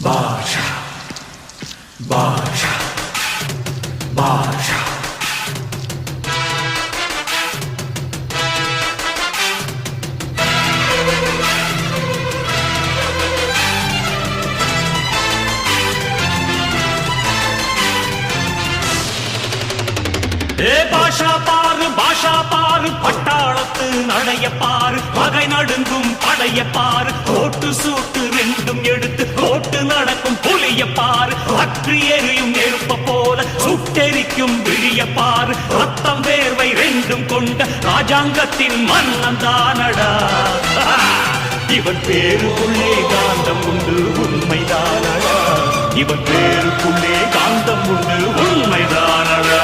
பாஷா பாஷா பாஷா பாஷா பாரு பட்டாளத்து நடைய பாரு பகை நடுங்கும் படைய பாரு கோட்டு சூட்டு ரெண்டும் எடுத்து கோட்டு நடக்கும் புலிய பாரு அற்றி எரியும் நெருப்ப போல சுட்டெரிக்கும் விழிய பாரு ரத்தம் வேர்வை ரெண்டும் கொண்ட ராஜாங்கத்தின் மன்னன் தானடா இவன் பேருக்குள்ளே காந்தம் உண்டு உண்மைதானடா இவன் பேருக்குள்ளே காந்தம் உண்டு உண்மைதானடா